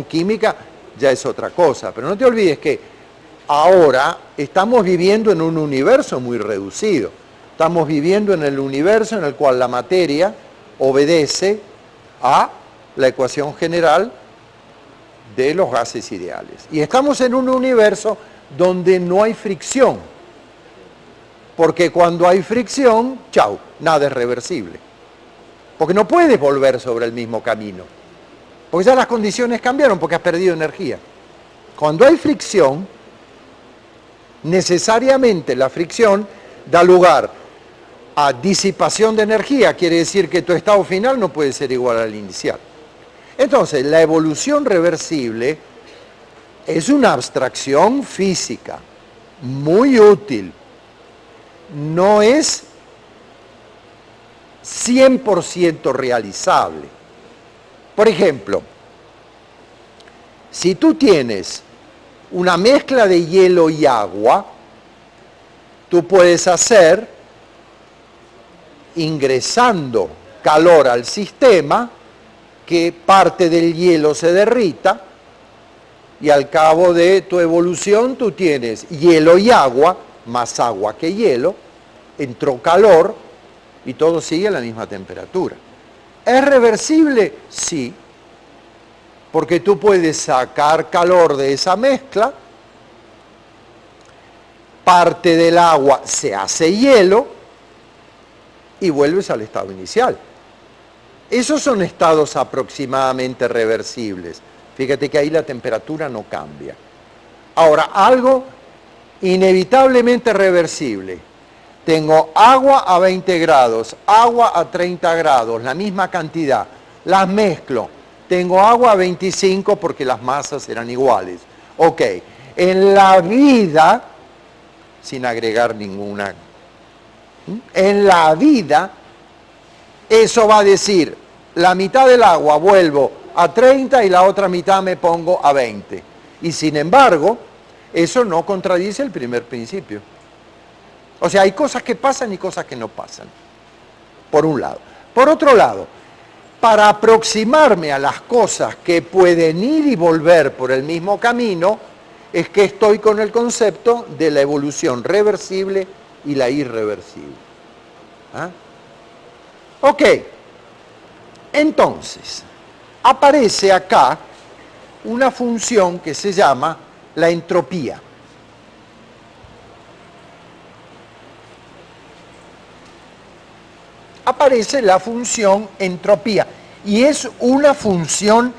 química ya es otra cosa, pero no te olvides que ahora estamos viviendo en un universo muy reducido. Estamos viviendo en el universo en el cual la materia obedece a la ecuación general de los gases ideales. Y estamos en un universo donde no hay fricción, porque cuando hay fricción, chau, nada es reversible. Porque no puedes volver sobre el mismo camino, porque ya las condiciones cambiaron, porque has perdido energía. Cuando hay fricción, necesariamente la fricción da lugar a disipación de energía, quiere decir que tu estado final no puede ser igual al inicial. Entonces, la evolución reversible es una abstracción física muy útil. No es 100% realizable. Por ejemplo, si tú tienes una mezcla de hielo y agua, tú puedes hacer, ingresando calor al sistema, que parte del hielo se derrita, y al cabo de tu evolución tú tienes hielo y agua, más agua que hielo, entró calor y todo sigue a la misma temperatura. ¿Es reversible? Sí, porque tú puedes sacar calor de esa mezcla, parte del agua se hace hielo y vuelves al estado inicial. Esos son estados aproximadamente reversibles. Fíjate que ahí la temperatura no cambia. Ahora, algo inevitablemente reversible. Tengo agua a 20 grados, agua a 30 grados, la misma cantidad. Las mezclo. Tengo agua a 25 porque las masas eran iguales. Ok. En la vida, sin agregar ninguna, en la vida, eso va a decir, la mitad del agua vuelvo a 30 y la otra mitad me pongo a 20. Y sin embargo, eso no contradice el primer principio. O sea, hay cosas que pasan y cosas que no pasan, por un lado. Por otro lado, para aproximarme a las cosas que pueden ir y volver por el mismo camino, es que estoy con el concepto de la evolución reversible y la irreversible. ¿Ah? Ok, entonces, aparece acá una función que se llama la entropía. Aparece la función entropía y es una función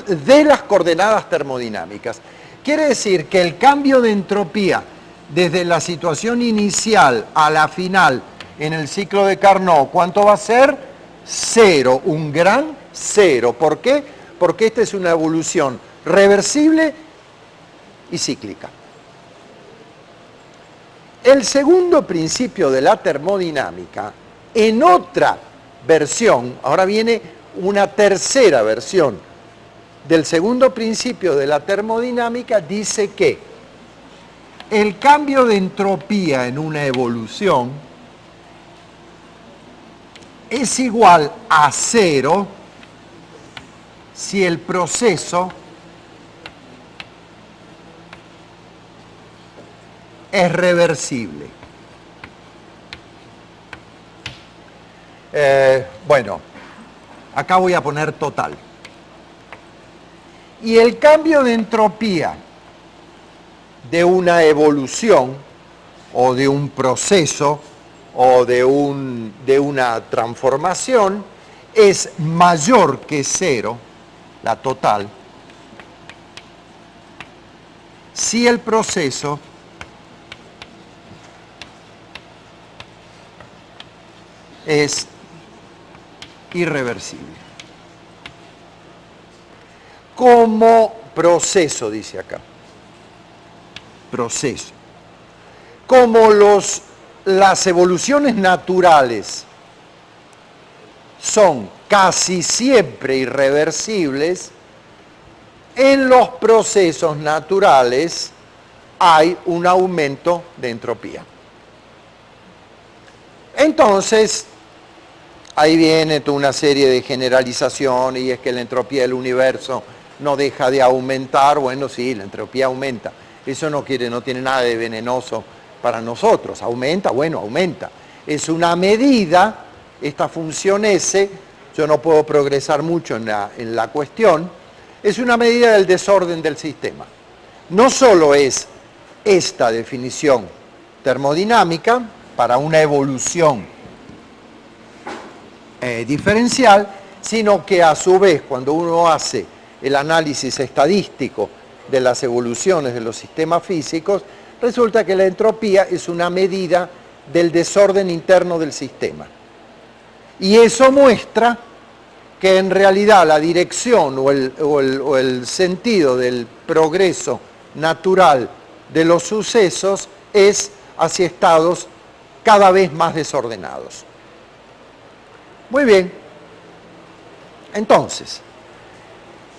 de las coordenadas termodinámicas. Quiere decir que el cambio de entropía desde la situación inicial a la final en el ciclo de Carnot, ¿cuánto va a ser? Cero, un gran cero. ¿Por qué? Porque esta es una evolución reversible y cíclica. El segundo principio de la termodinámica, en otra versión, ahora viene una tercera versión del segundo principio de la termodinámica, dice que el cambio de entropía en una evolución es igual a cero si el proceso es reversible. Bueno, acá voy a poner total. Y el cambio de entropía de una evolución o de un proceso o de una transformación es mayor que cero, la total, si el proceso es irreversible. Como proceso, dice acá. Proceso. Como las evoluciones naturales son casi siempre irreversibles, en los procesos naturales hay un aumento de entropía. Entonces, ahí viene toda una serie de generalizaciones y es que la entropía del universo no deja de aumentar. Bueno, sí, la entropía aumenta. Eso no tiene nada de venenoso para nosotros. Aumenta, bueno, aumenta. Es una medida, esta función S, yo no puedo progresar mucho en la cuestión, es una medida del desorden del sistema. No solo es esta definición termodinámica para una evolución diferencial, sino que a su vez, cuando uno hace el análisis estadístico de las evoluciones de los sistemas físicos, resulta que la entropía es una medida del desorden interno del sistema. Y eso muestra que en realidad la dirección o el sentido del progreso natural de los sucesos es hacia estados cada vez más desordenados. Muy bien. Entonces,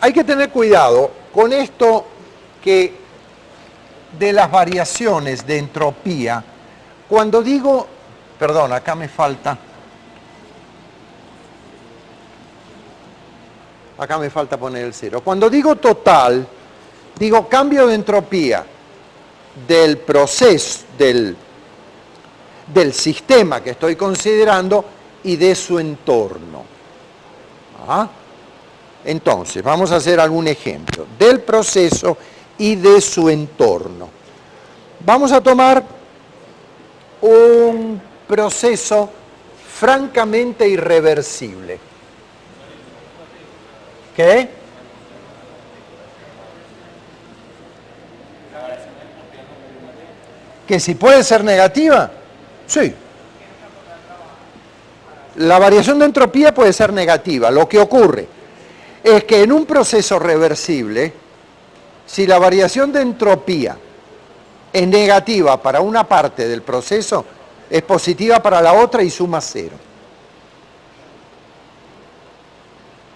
hay que tener cuidado con esto que de las variaciones de entropía. Cuando digo, perdón, acá me falta poner el 0. Cuando digo total, digo cambio de entropía del proceso, del sistema que estoy considerando y de su entorno. Entonces, vamos a hacer algún ejemplo. Del proceso y de su entorno. Vamos a tomar un proceso francamente irreversible. ¿Qué? ¿Que si puede ser negativa? Sí. La variación de entropía puede ser negativa. Lo que ocurre es que en un proceso reversible, si la variación de entropía es negativa para una parte del proceso, es positiva para la otra y suma 0.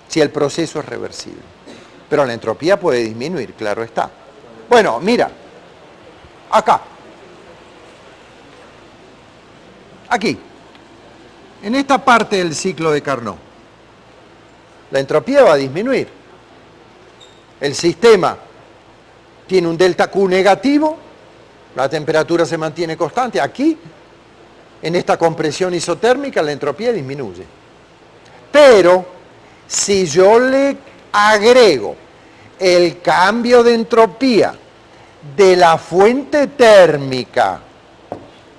Si el proceso es reversible. Pero la entropía puede disminuir, claro está. Bueno, mira, acá. Aquí, en esta parte del ciclo de Carnot, la entropía va a disminuir. El sistema tiene un delta Q negativo, la temperatura se mantiene constante. Aquí, en esta compresión isotérmica, la entropía disminuye. Pero, si yo le agrego el cambio de entropía de la fuente térmica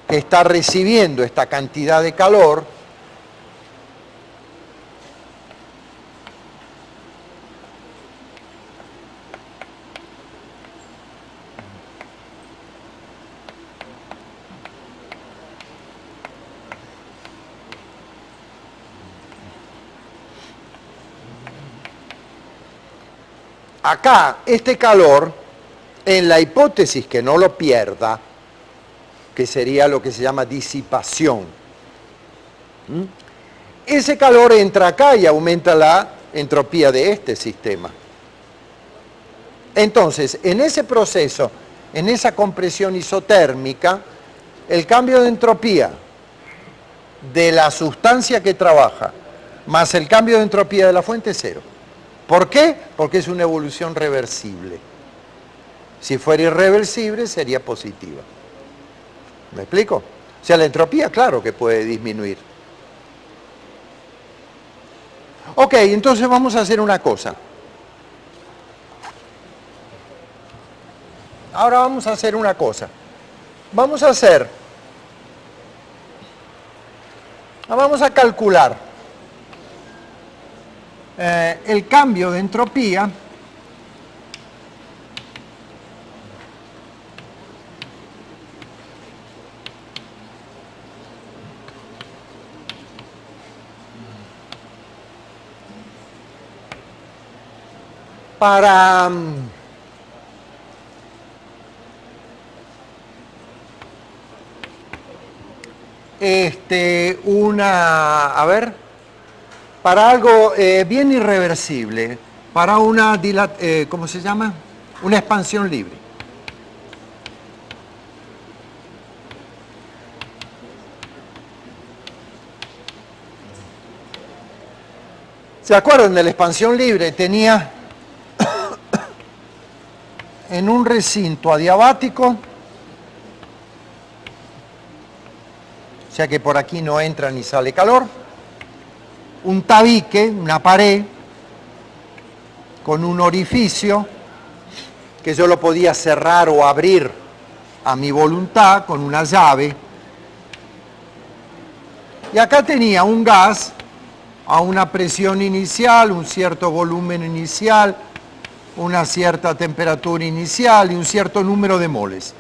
que está recibiendo esta cantidad de calor, acá, este calor, en la hipótesis que no lo pierda, que sería lo que se llama disipación, ese calor entra acá y aumenta la entropía de este sistema. Entonces, en ese proceso, en esa compresión isotérmica, el cambio de entropía de la sustancia que trabaja más el cambio de entropía de la fuente es 0. ¿Por qué? Porque es una evolución reversible. Si fuera irreversible, sería positiva. ¿Me explico? O sea, la entropía, claro que puede disminuir. Ok, entonces vamos a hacer una cosa. Ahora vamos a hacer una cosa. Vamos a calcular el cambio de entropía para para algo bien irreversible, para una ¿cómo se llama? Una expansión libre. ¿Se acuerdan de la expansión libre? Tenía en un recinto adiabático, o sea que por aquí no entra ni sale calor, un tabique, una pared, con un orificio que yo lo podía cerrar o abrir a mi voluntad con una llave. Y acá tenía un gas a una presión inicial, un cierto volumen inicial, una cierta temperatura inicial y un cierto número de moles.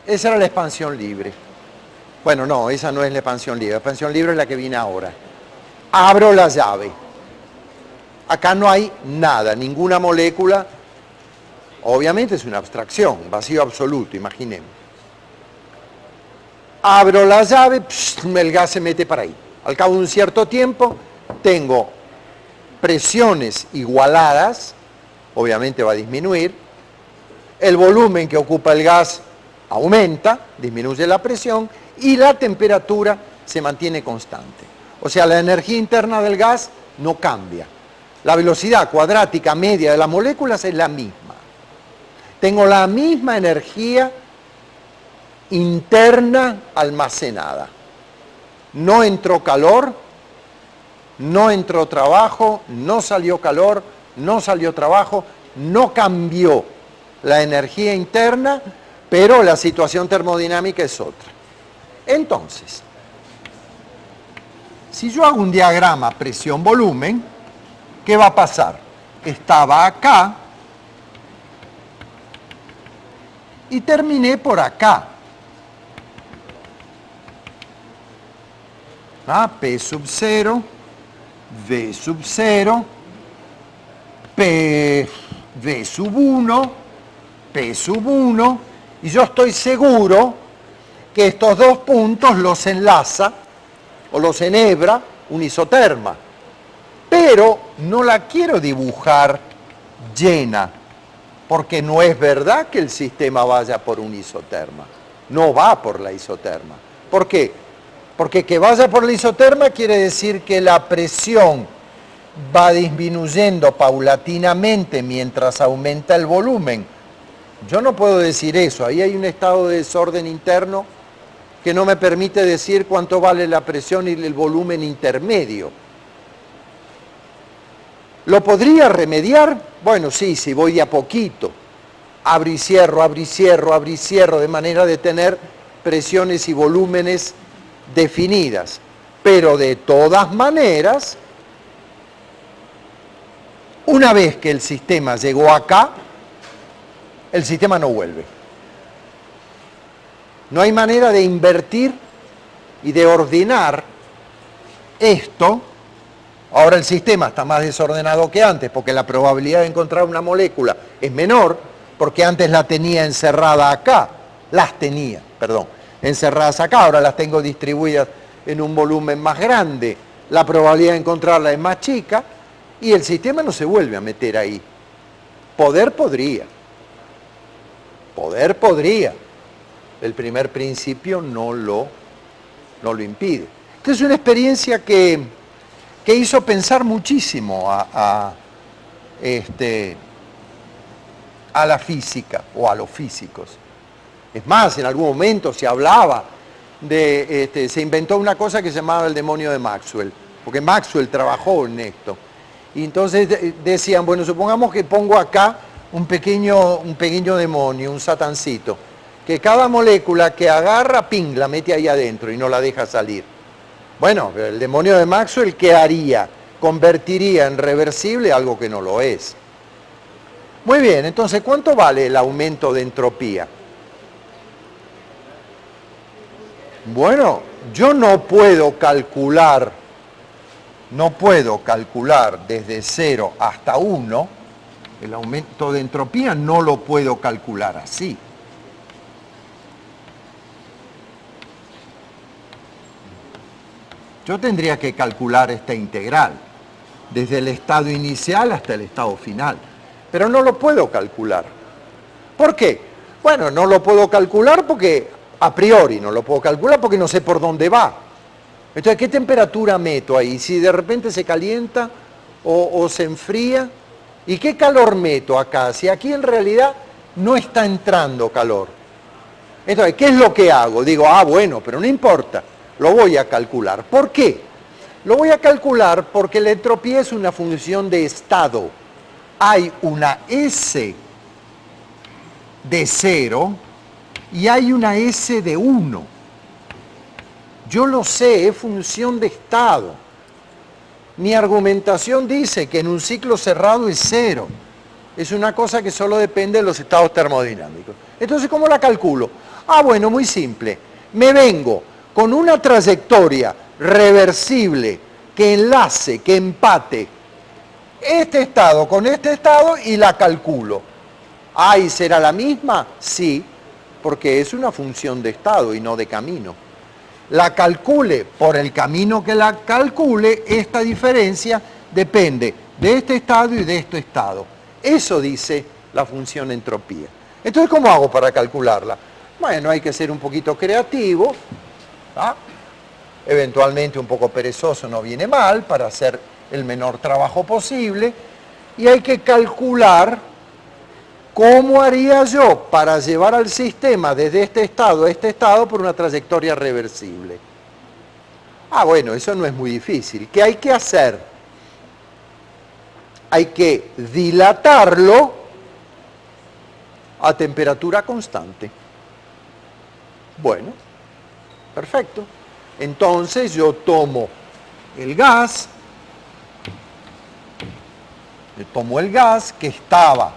Esa era la expansión libre. Bueno, no, esa no es la expansión libre. La expansión libre es la que viene ahora. Abro la llave. Acá no hay nada, ninguna molécula. Obviamente es una abstracción, vacío absoluto, imaginemos. Abro la llave, el gas se mete para ahí. Al cabo de un cierto tiempo, tengo presiones igualadas, obviamente va a disminuir, el volumen que ocupa el gas aumenta, disminuye la presión, y la temperatura se mantiene constante. O sea, la energía interna del gas no cambia. La velocidad cuadrática media de las moléculas es la misma. Tengo la misma energía interna almacenada. No entró calor, no entró trabajo, no salió calor, no salió trabajo, no cambió la energía interna, pero la situación termodinámica es otra. Entonces, si yo hago un diagrama presión-volumen, ¿qué va a pasar? Estaba acá y terminé por acá. P sub 0, V sub 0, P, V sub 1, P sub 1, y yo estoy seguro que estos dos puntos los enlaza o los enhebra un isoterma. Pero no la quiero dibujar llena, porque no es verdad que el sistema vaya por un isoterma. No va por la isoterma. ¿Por qué? Porque que vaya por la isoterma quiere decir que la presión va disminuyendo paulatinamente mientras aumenta el volumen. Yo no puedo decir eso, ahí hay un estado de desorden interno que no me permite decir cuánto vale la presión y el volumen intermedio. ¿Lo podría remediar? Bueno, sí, si voy de a poquito. Abro y cierro, abro y cierro, abro y cierro, de manera de tener presiones y volúmenes definidas. Pero de todas maneras, una vez que el sistema llegó acá, el sistema no vuelve. No hay manera de invertir y de ordenar esto. Ahora el sistema está más desordenado que antes porque la probabilidad de encontrar una molécula es menor porque antes la tenía encerrada acá, encerradas acá, ahora las tengo distribuidas en un volumen más grande, la probabilidad de encontrarla es más chica y el sistema no se vuelve a meter ahí. Poder podría, el primer principio no lo impide. Esta es una experiencia que hizo pensar muchísimo a la física o a los físicos. Es más, en algún momento se hablaba se inventó una cosa que se llamaba el demonio de Maxwell, porque Maxwell trabajó en esto. Y entonces decían, bueno, supongamos que pongo acá un pequeño demonio, un satancito, que cada molécula que agarra, ping, la mete ahí adentro y no la deja salir. Bueno, el demonio de Maxwell, ¿qué haría? Convertiría en reversible algo que no lo es. Muy bien, entonces, ¿cuánto vale el aumento de entropía? Bueno, yo no puedo calcular desde 0 hasta 1, el aumento de entropía no lo puedo calcular así. Yo tendría que calcular esta integral, desde el estado inicial hasta el estado final, pero no lo puedo calcular. ¿Por qué? Bueno, no lo puedo calcular porque, a priori no lo puedo calcular porque no sé por dónde va. Entonces, ¿qué temperatura meto ahí? Si de repente se calienta o se enfría, ¿y qué calor meto acá? Si aquí en realidad no está entrando calor. Entonces, ¿qué es lo que hago? Digo, bueno, pero no importa, lo voy a calcular. ¿Por qué? Lo voy a calcular porque la entropía es una función de estado. Hay una S de 0 y hay una S de 1. Yo lo sé, es función de estado. Mi argumentación dice que en un ciclo cerrado es 0. Es una cosa que solo depende de los estados termodinámicos. Entonces, ¿cómo la calculo? Bueno, muy simple. Me vengo con una trayectoria reversible que enlace, que empate este estado con este estado y la calculo. ¿Y será la misma? Sí, porque es una función de estado y no de camino. La calcule por el camino que la calcule, esta diferencia depende de este estado y de este estado. Eso dice la función entropía. Entonces, ¿cómo hago para calcularla? Bueno, hay que ser un poquito creativo, ¿ah? Eventualmente un poco perezoso no viene mal para hacer el menor trabajo posible, y hay que calcular cómo haría yo para llevar al sistema desde este estado a este estado por una trayectoria reversible. Bueno, eso no es muy difícil. ¿Qué hay que hacer? Hay que dilatarlo a temperatura constante. Bueno, perfecto. Entonces yo tomo el gas, que estaba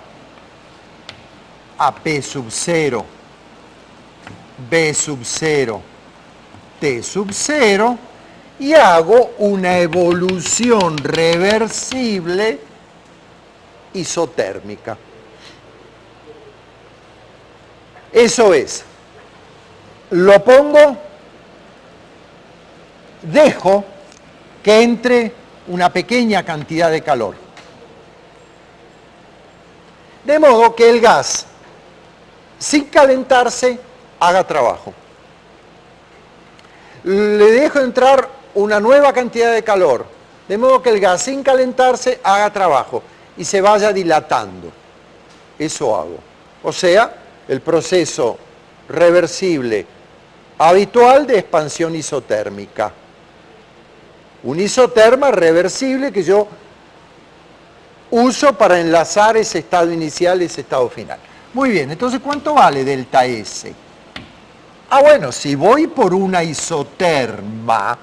a P sub 0, B sub 0, T sub 0, y hago una evolución reversible isotérmica. Eso es, lo pongo, dejo que entre una pequeña cantidad de calor. De modo que el gas, sin calentarse, haga trabajo. Le dejo entrar una nueva cantidad de calor, de modo que el gas, sin calentarse, haga trabajo y se vaya dilatando. Eso hago. O sea, el proceso reversible habitual de expansión isotérmica. Un isoterma reversible que yo uso para enlazar ese estado inicial y ese estado final. Muy bien, entonces, ¿cuánto vale delta S? Bueno, si voy por una isoterma,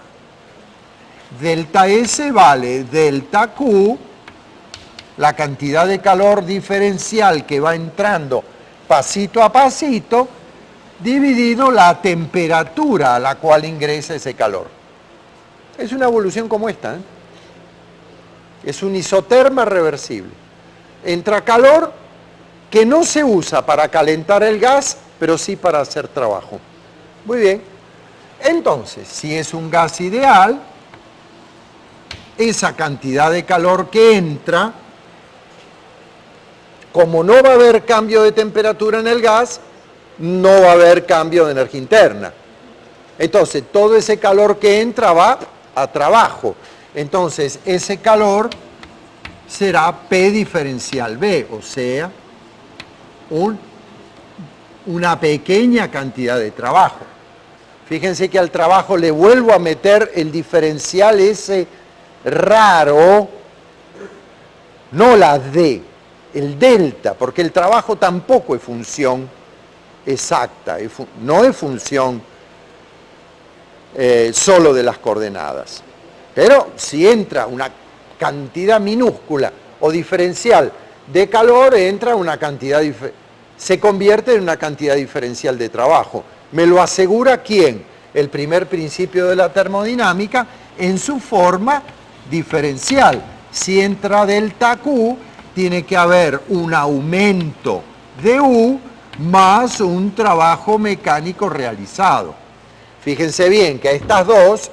delta S vale delta Q, la cantidad de calor diferencial que va entrando pasito a pasito, dividido la temperatura a la cual ingresa ese calor. Es una evolución como esta, ¿eh? Es un isoterma reversible. Entra calor que no se usa para calentar el gas, pero sí para hacer trabajo. Muy bien. Entonces, si es un gas ideal, esa cantidad de calor que entra, como no va a haber cambio de temperatura en el gas, no va a haber cambio de energía interna. Entonces, todo ese calor que entra va a trabajo. Entonces, ese calor será P diferencial B, o sea, una pequeña cantidad de trabajo. Fíjense que al trabajo le vuelvo a meter el diferencial ese raro, no la D, el delta, porque el trabajo tampoco es función exacta, no es función solo de las coordenadas. Pero si entra una cantidad minúscula o diferencial de calor, entra una cantidad, se convierte en una cantidad diferencial de trabajo. ¿Me lo asegura quién? El primer principio de la termodinámica en su forma diferencial. Si entra delta Q, tiene que haber un aumento de U más un trabajo mecánico realizado. Fíjense bien que a estas dos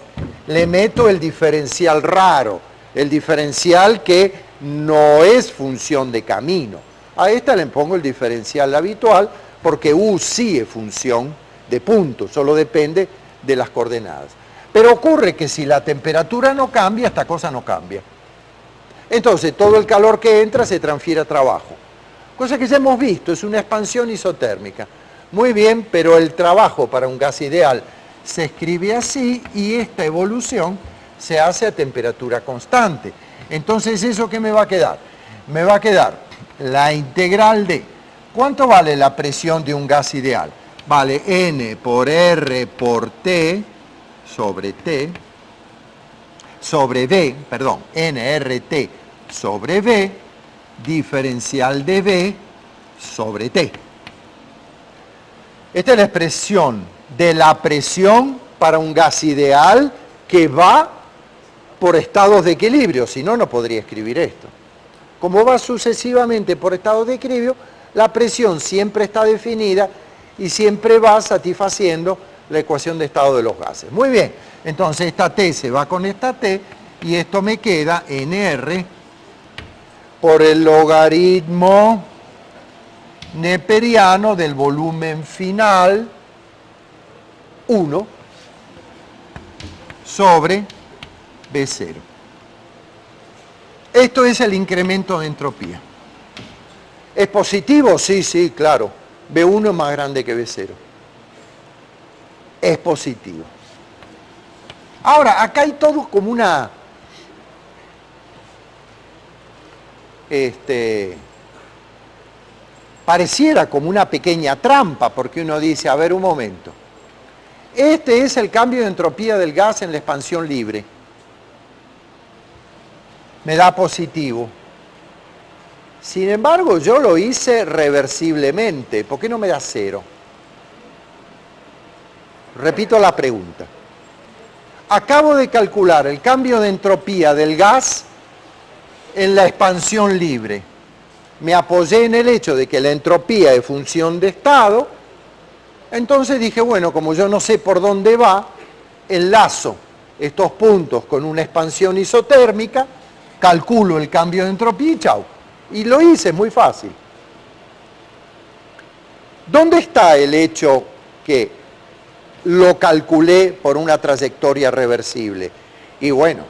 le meto el diferencial raro, el diferencial que no es función de camino. A esta le pongo el diferencial habitual porque U sí es función de punto, solo depende de las coordenadas. Pero ocurre que si la temperatura no cambia, esta cosa no cambia. Entonces, todo el calor que entra se transfiere a trabajo. Cosa que ya hemos visto, es una expansión isotérmica. Muy bien, pero el trabajo para un gas ideal se escribe así y esta evolución se hace a temperatura constante. Entonces, ¿eso qué me va a quedar? Me va a quedar la integral de... ¿Cuánto vale la presión de un gas ideal? Vale N por R por T sobre T sobre V, perdón, nRT sobre V, diferencial de V sobre T. Esta es la expresión de la presión para un gas ideal que va por estados de equilibrio, si no, no podría escribir esto. Como va sucesivamente por estados de equilibrio, la presión siempre está definida y siempre va satisfaciendo la ecuación de estado de los gases. Muy bien, entonces esta T se va con esta T y esto me queda NR por el logaritmo neperiano del volumen final 1 sobre B0. Esto es el incremento de entropía. ¿Es positivo? Sí, sí, claro. B1 es más grande que B0. Es positivo. Ahora, acá hay todo como una... pareciera como una pequeña trampa, porque uno dice, a ver un momento, este es el cambio de entropía del gas en la expansión libre, me da positivo. Sin embargo, yo lo hice reversiblemente, ¿por qué no me da 0? Repito la pregunta. Acabo de calcular el cambio de entropía del gas en la expansión libre. Me apoyé en el hecho de que la entropía es función de estado, entonces dije, bueno, como yo no sé por dónde va, enlazo estos puntos con una expansión isotérmica, calculo el cambio de entropía y chau. Y lo hice, muy fácil. ¿Dónde está el hecho que lo calculé por una trayectoria reversible? Y bueno,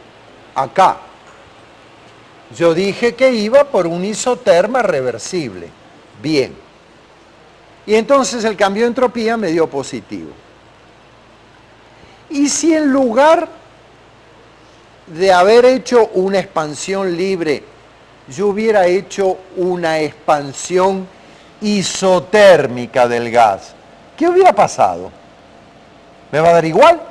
acá. Yo dije que iba por un isoterma reversible. Bien. Y entonces el cambio de entropía me dio positivo. Y si en lugar de haber hecho una expansión libre, yo hubiera hecho una expansión isotérmica del gas, ¿qué hubiera pasado? ¿Me va a dar igual?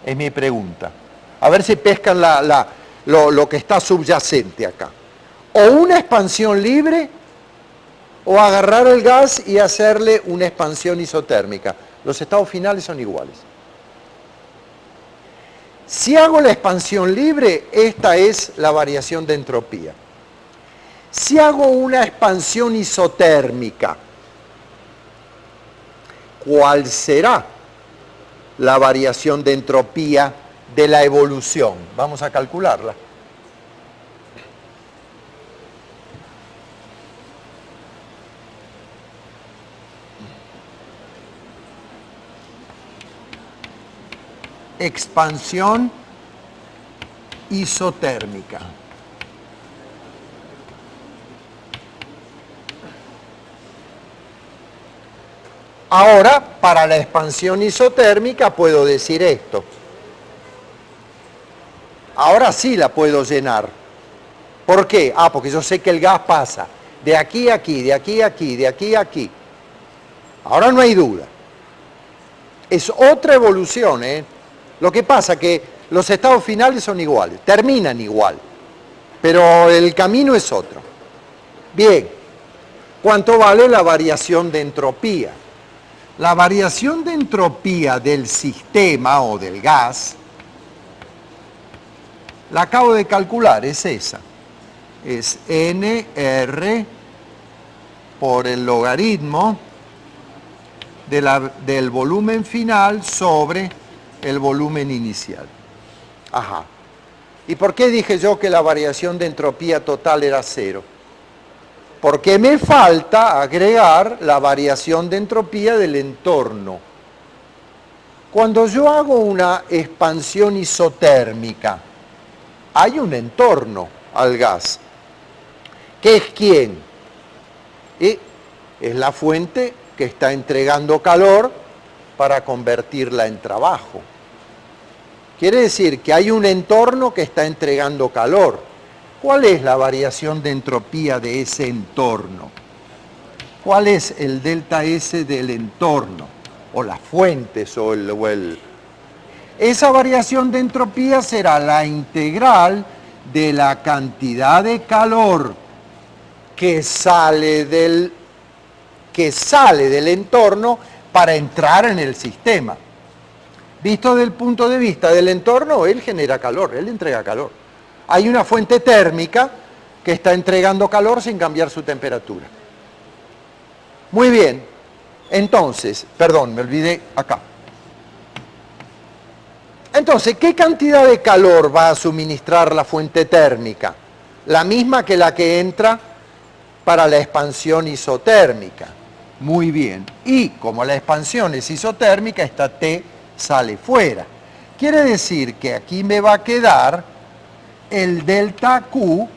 Es mi pregunta. A ver si pescan lo que está subyacente acá. O una expansión libre, o agarrar el gas y hacerle una expansión isotérmica. Los estados finales son iguales. Si hago la expansión libre, esta es la variación de entropía. Si hago una expansión isotérmica, ¿cuál será la variación de entropía de la evolución? Vamos a calcularla. Expansión isotérmica. Ahora, para la expansión isotérmica puedo decir esto. Ahora sí la puedo llenar. ¿Por qué? Ah, porque yo sé que el gas pasa de aquí a aquí, de aquí a aquí, de aquí a aquí. Ahora no hay duda. Es otra evolución, ¿eh? Lo que pasa es que los estados finales son iguales, terminan igual, pero el camino es otro. Bien, ¿cuánto vale la variación de entropía? La variación de entropía del sistema o del gas, la acabo de calcular, es esa. Es NR por el logaritmo del volumen final sobre el volumen inicial. Ajá. ¿Y por qué dije yo que la variación de entropía total era 0? Porque me falta agregar la variación de entropía del entorno. Cuando yo hago una expansión isotérmica, hay un entorno al gas. ¿Qué es quién? Es la fuente que está entregando calor para convertirla en trabajo. Quiere decir que hay un entorno que está entregando calor. ¿Cuál es la variación de entropía de ese entorno? ¿Cuál es el delta S del entorno? O las fuentes, Esa variación de entropía será la integral de la cantidad de calor que sale del entorno para entrar en el sistema. Visto desde el punto de vista del entorno, él genera calor, él entrega calor. Hay una fuente térmica que está entregando calor sin cambiar su temperatura. Muy bien, entonces, perdón, me olvidé acá. Entonces, ¿qué cantidad de calor va a suministrar la fuente térmica? La misma que la que entra para la expansión isotérmica. Muy bien. Y como la expansión es isotérmica, esta T sale fuera. Quiere decir que aquí me va a quedar el delta Q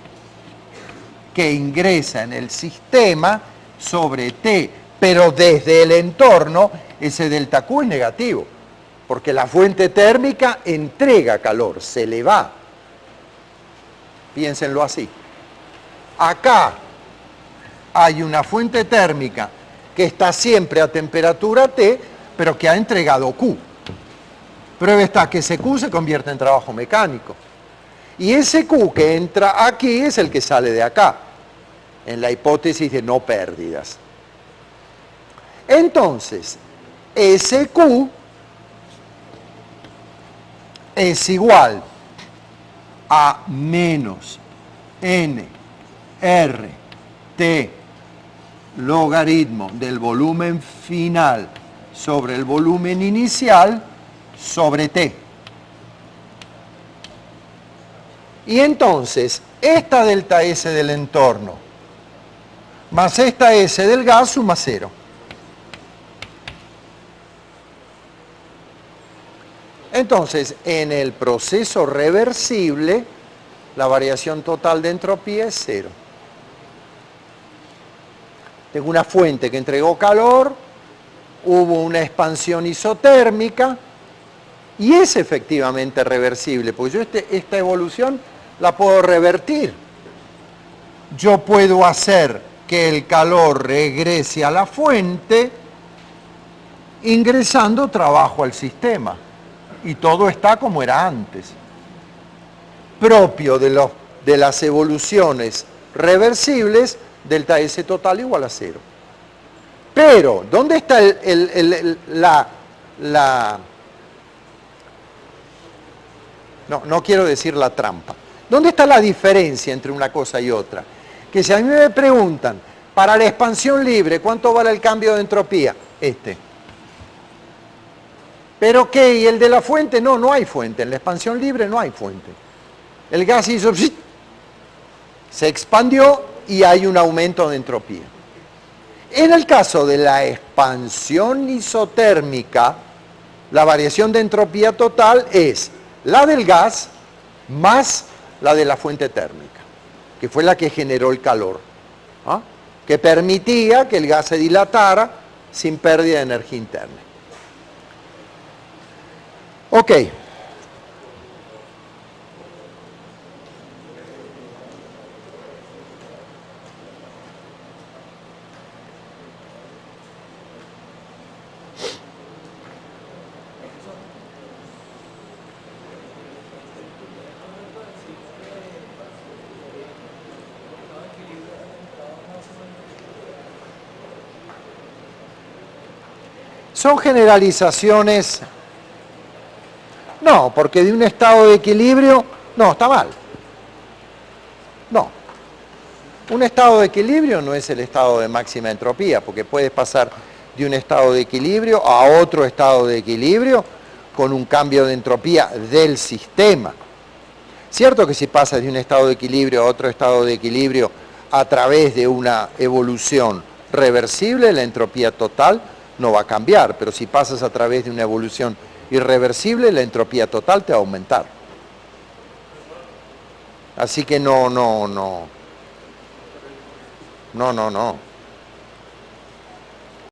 que ingresa en el sistema sobre T, pero desde el entorno ese delta Q es negativo, porque la fuente térmica entrega calor, se le va. Piénsenlo así. Acá hay una fuente térmica que está siempre a temperatura T, pero que ha entregado Q. Prueba está que ese Q se convierte en trabajo mecánico. Y ese Q que entra aquí es el que sale de acá, en la hipótesis de no pérdidas. Entonces, ese Q es igual a menos N, R, T, logaritmo del volumen final sobre el volumen inicial sobre T. Y entonces, esta delta S del entorno más esta S del gas suma 0. Entonces, en el proceso reversible, la variación total de entropía es 0. Tengo una fuente que entregó calor, hubo una expansión isotérmica y es efectivamente reversible, porque yo esta evolución la puedo revertir. Yo puedo hacer que el calor regrese a la fuente ingresando trabajo al sistema y todo está como era antes. Propio de las evoluciones reversibles, delta S total igual a 0. Pero, ¿dónde está no quiero decir la trampa. ¿Dónde está la diferencia entre una cosa y otra? Que si a mí me preguntan, para la expansión libre, ¿cuánto vale el cambio de entropía? ¿Pero qué? ¿Y el de la fuente? No, no hay fuente. En la expansión libre no hay fuente. El gas hizo... se expandió y hay un aumento de entropía. En el caso de la expansión isotérmica, la variación de entropía total es la del gas más la de la fuente térmica, que fue la que generó el calor, que permitía que el gas se dilatara sin pérdida de energía interna. Ok. Son generalizaciones. No, porque de un estado de equilibrio, no, está mal. No. Un estado de equilibrio no es el estado de máxima entropía, porque puedes pasar de un estado de equilibrio a otro estado de equilibrio con un cambio de entropía del sistema. Cierto que si pasas de un estado de equilibrio a otro estado de equilibrio a través de una evolución reversible, la entropía total no va a cambiar, pero si pasas a través de una evolución irreversible, la entropía total te va a aumentar. Así que no.